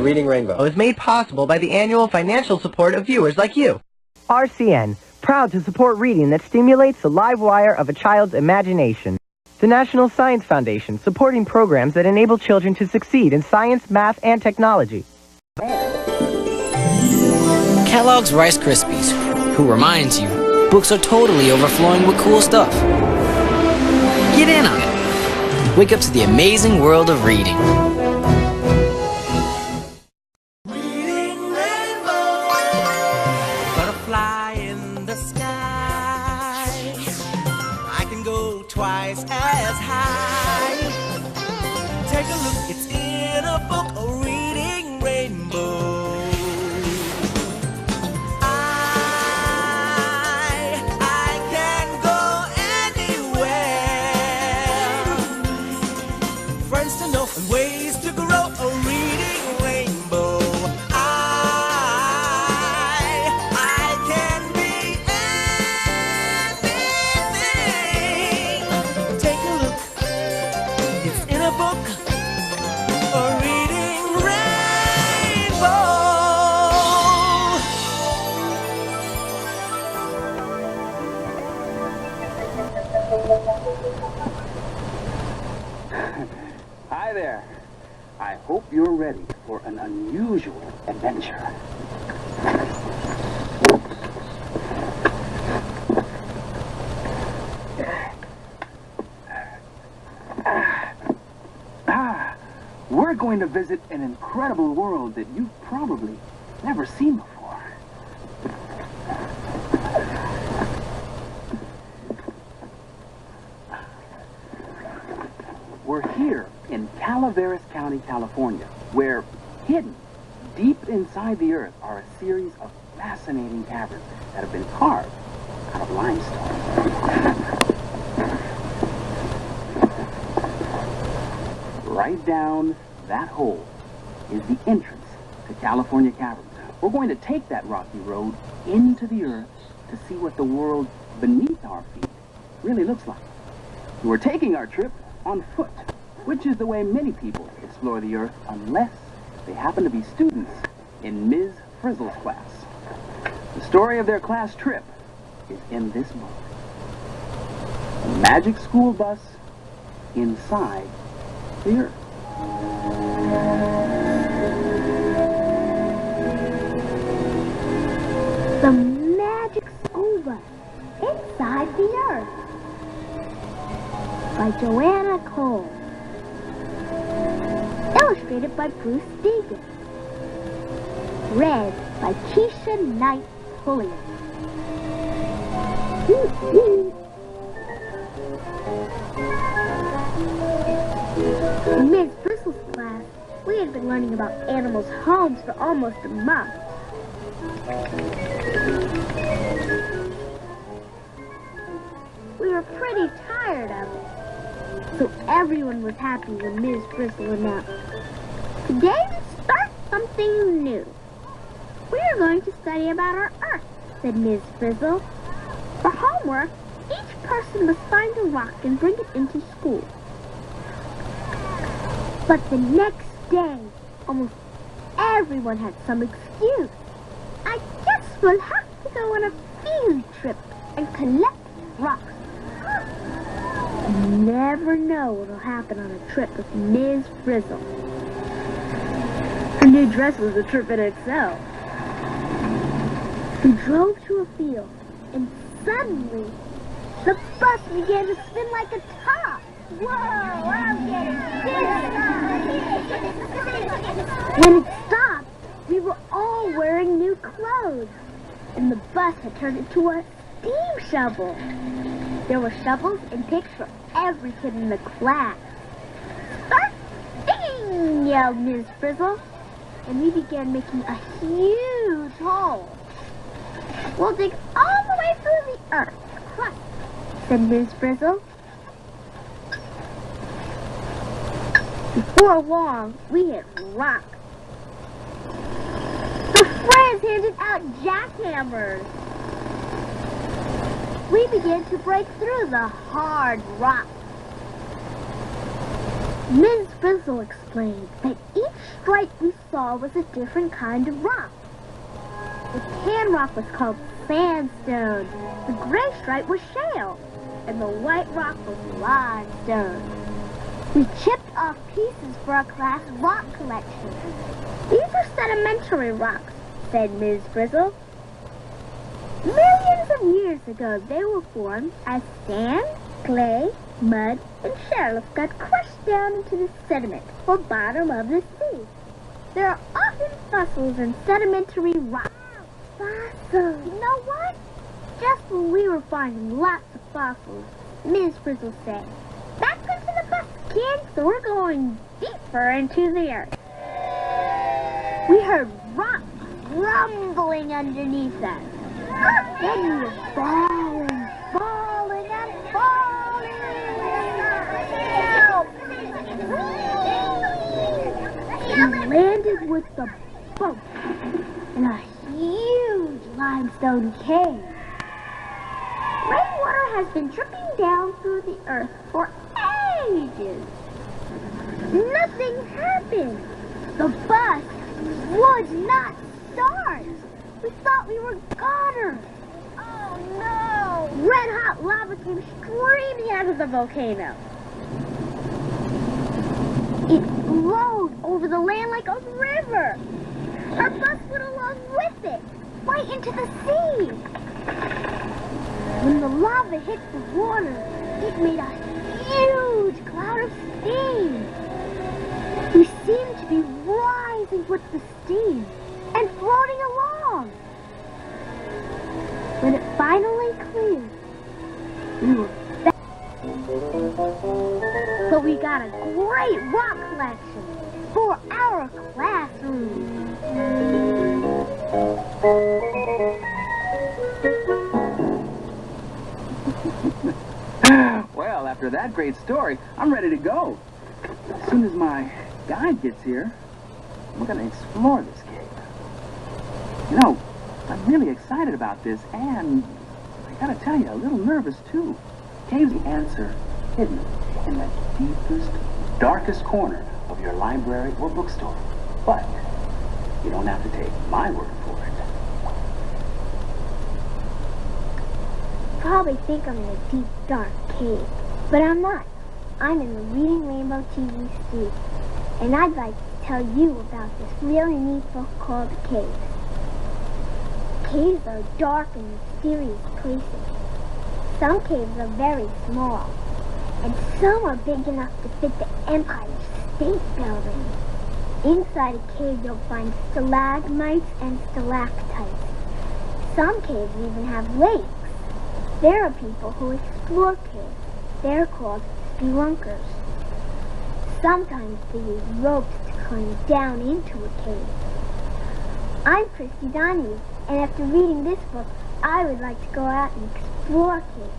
Reading Rainbow is made possible by the annual financial support of viewers like you. RCN, proud to support reading that stimulates the live wire of a child's imagination. The National Science Foundation, supporting programs that enable children to succeed in science, math, and technology. Kellogg's Rice Krispies, who reminds you, books are totally overflowing with cool stuff. Get in on it. Wake up to the amazing world of reading. Butterfly in the sky, I can go twice as high. Take a look, it's in a book, a reading rainbow. I can go anywhere. Friends to know and ways to grow, a reading rainbow. Hi there. I hope you're ready for an unusual adventure. We're going to visit an incredible world that you've probably never seen before. We're here in Calaveras County, California, where hidden deep inside the earth are a series of fascinating caverns that have been carved out of limestone. Right down that hole is the entrance to California Caverns. We're going to take that rocky road into the earth to see what the world beneath our feet really looks like. We're taking our trip on foot, which is the way many people explore the earth unless they happen to be students in Ms. Frizzle's class. The story of their class trip is in this book. A magic school bus inside the earth. The magic school bus inside the earth by Joanna Cole. Illustrated by Bruce Deegan. Read by Keisha Knight Pulliam. In Ms. Bristle's class, we had been learning about animals' homes for almost a month. We were pretty tired of it, so everyone was happy when Ms. Bristle announced, "Today we start something new. We are going to study about our Earth," said Ms. Frizzle. For homework, each person must find a rock and bring it into school. But the next day, almost everyone had some excuse. "I guess we'll have to go on a field trip and collect rocks." You never know what'll happen on a trip with Ms. Frizzle. Her new dress was a trip in itself. We drove to a field, and suddenly, the bus began to spin like a top. Whoa, I'm getting dizzy. When it stopped, we were all wearing new clothes, and the bus had turned into a steam shovel. There were shovels and picks for every kid in the class. "Start digging!" yelled Ms. Frizzle, and we began making a huge hole. "We'll dig all the way through the earth, crust," said Ms. Frizzle. Before long, we hit rock. The friends handed out jackhammers. We began to break through the hard rock. Ms. Frizzle explained that each stripe we saw was a different kind of rock. The tan rock was called sandstone, the gray stripe was shale, and the white rock was limestone. We chipped off pieces for our class rock collection. These are sedimentary rocks, said Ms. Frizzle. Millions of years ago, they were formed as sand, clay, mud, and shells got crushed down into the sediment or bottom of the sea. There are often fossils in sedimentary rocks. Fossils! You know what? Just when we were finding lots of fossils, Ms. Frizzle said, "Back into the bus, kids, so we're going deeper into the earth." We heard rocks rumbling underneath us. Then we were falling, falling, and falling. We landed with the boat in a huge limestone cave. Rainwater has been dripping down through the earth for ages. Nothing happened. The bus would not start. We thought we were goners. Oh no! Red-hot lava came streaming out of the volcano. It flowed over the land like a river. Our bus went along with it, right into the sea. When the lava hit the water, it made a huge cloud of steam. We seemed to be rising with the steam and floating along. When it finally cleared, we were back. But we got a great rock collection for our classroom. Well, after that great story, I'm ready to go. As soon as my guide gets here, we're going to explore this cave. You know, I'm really excited about this, and I gotta tell you, a little nervous too. Cave's the answer hidden in the deepest, darkest corner of your library or bookstore. But you don't have to take my word for it. You probably think I'm in a deep, dark cave, but I'm not. I'm in the Reading Rainbow TV studio, and I'd like to tell you about this really neat book called Caves. Caves are dark and mysterious places. Some caves are very small, and some are big enough to fit the Empire State Building. Inside a cave you'll find stalagmites and stalactites. Some caves even have lakes. There are people who explore caves. They're called spelunkers. Sometimes they use ropes to climb down into a cave. I'm Christy Donahue, and after reading this book, I would like to go out and explore caves.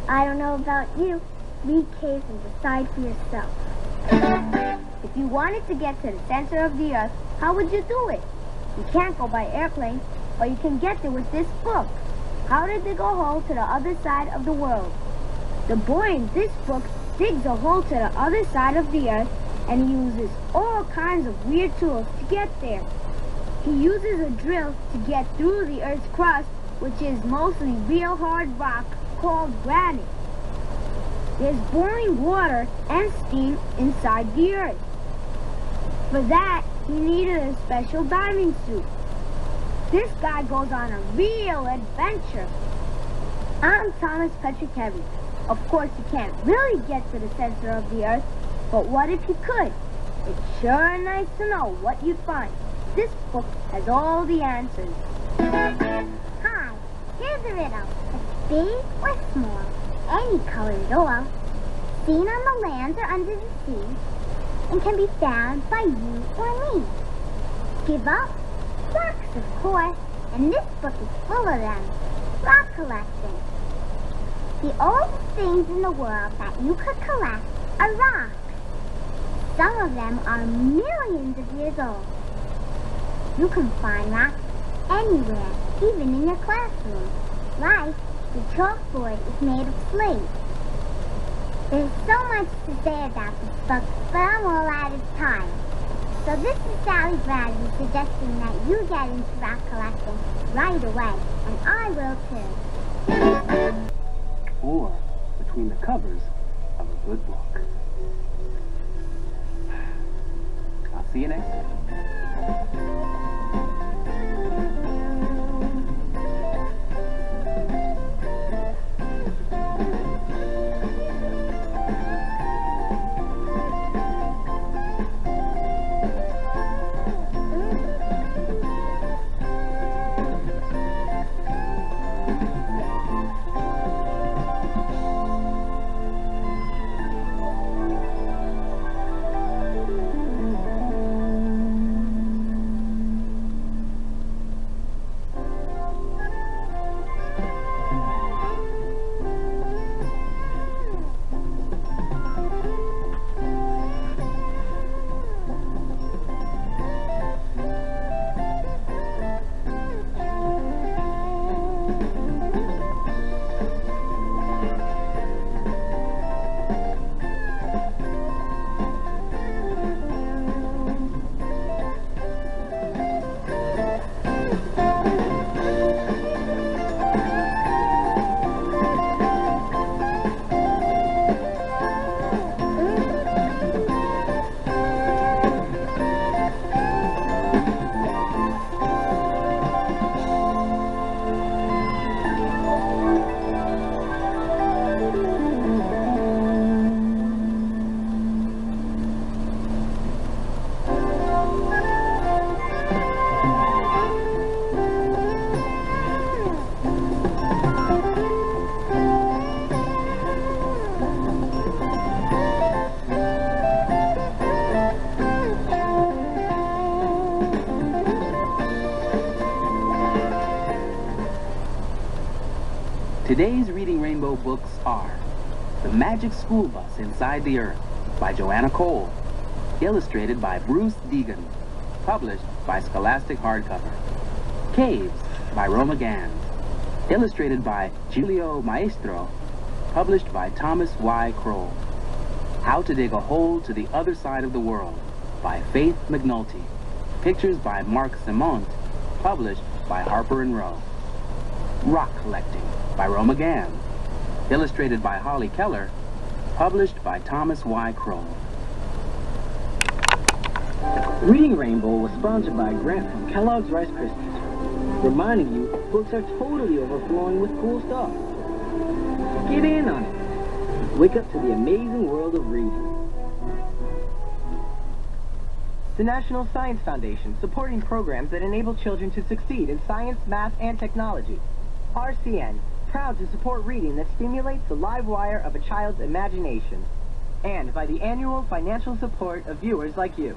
I don't know about you. Read caves and decide for yourself. If you wanted to get to the center of the earth, how would you do it? You can't go by airplane, but you can get there with this book. How did they go hole to the other side of the world? The boy in this book digs a hole to the other side of the earth, and he uses all kinds of weird tools to get there. He uses a drill to get through the Earth's crust, which is mostly real hard rock called granite. There's boiling water and steam inside the Earth. For that, he needed a special diving suit. This guy goes on a real adventure. I'm Thomas Patrick Henry. Of course, you can't really get to the center of the Earth, but what if you could? It's sure nice to know what you'd find. This book has all the answers. Hi, here's a riddle. It's big or small, any color at all, seen on the land or under the sea, and can be found by you or me. Give up? Rocks, of course, and this book is full of them. Rock collecting. The oldest things in the world that you could collect are rocks. Some of them are millions of years old. You can find rocks anywhere, even in your classroom. Like the chalkboard is made of slate. There's so much to say about this book, but I'm all out of time. So this is Sally Bradley suggesting that you get into rock collecting right away, and I will too. Or between the covers of a good book. I'll see you next time. Today's Reading Rainbow books are The Magic School Bus Inside the Earth by Joanna Cole, illustrated by Bruce Deegan, published by Scholastic Hardcover. Caves by Roma Gans, illustrated by Giulio Maestro, published by Thomas Y. Kroll. How to Dig a Hole to the Other Side of the World by Faith McNulty, pictures by Mark Simont, published by Harper & Row. Rock Collecting by Roma Gans, illustrated by Holly Keller, published by Thomas Y. Kroll. Reading Rainbow was sponsored by a grant from Kellogg's Rice Krispies, reminding you books are totally overflowing with cool stuff. Get in on it. Wake up to the amazing world of reading. The National Science Foundation, supporting programs that enable children to succeed in science, math, and technology. RCN, proud to support reading that stimulates the live wire of a child's imagination. And by the annual financial support of viewers like you.